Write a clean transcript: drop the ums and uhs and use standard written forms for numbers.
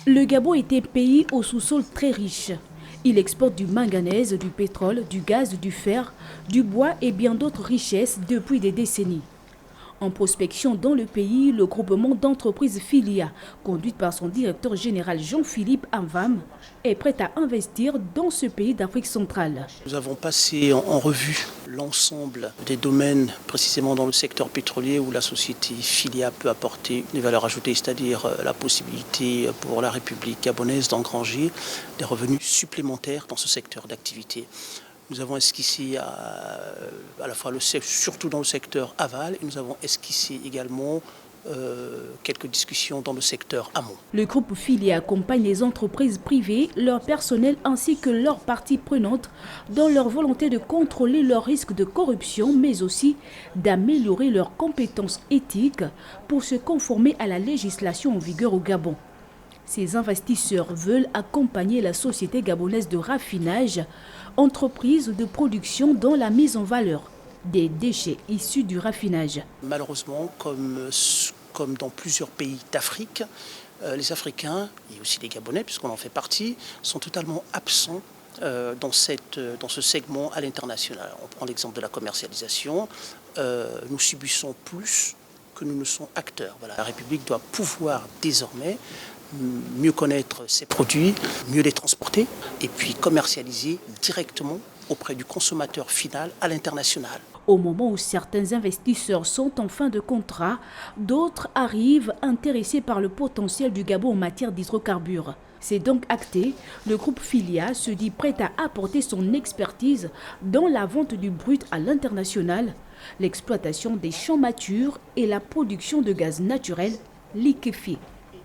Le Gabon est un pays au sous-sol très riche. Il exporte du manganèse, du pétrole, du gaz, du fer, du bois et bien d'autres richesses depuis des décennies. En prospection dans le pays, le groupement d'entreprises Filia, conduite par son directeur général Jean-Philippe Anvam, est prêt à investir dans ce pays d'Afrique centrale. Nous avons passé en revue l'ensemble des domaines, précisément dans le secteur pétrolier, où la société Filia peut apporter une valeur ajoutée, c'est-à-dire la possibilité pour la République gabonaise d'engranger des revenus supplémentaires dans ce secteur d'activité. Nous avons esquissé à la fois, surtout dans le secteur aval, et nous avons esquissé également quelques discussions dans le secteur amont. Le groupe Filia accompagne les entreprises privées, leur personnel ainsi que leurs parties prenantes dans leur volonté de contrôler leurs risques de corruption, mais aussi d'améliorer leurs compétences éthiques pour se conformer à la législation en vigueur au Gabon. Ces investisseurs veulent accompagner la société gabonaise de raffinage, entreprise de production dans la mise en valeur des déchets issus du raffinage. Malheureusement, comme dans plusieurs pays d'Afrique, les Africains, et aussi les Gabonais, puisqu'on en fait partie, sont totalement absents dans ce segment à l'international. On prend l'exemple de la commercialisation. Nous subissons plus que nous ne sommes acteurs. Voilà. La République doit pouvoir désormais mieux connaître ses produits, mieux les transporter et puis commercialiser directement auprès du consommateur final à l'international. Au moment où certains investisseurs sont en fin de contrat, d'autres arrivent intéressés par le potentiel du Gabon en matière d'hydrocarbures. C'est donc acté, le groupe Filia se dit prêt à apporter son expertise dans la vente du brut à l'international, l'exploitation des champs matures et la production de gaz naturel liquéfié.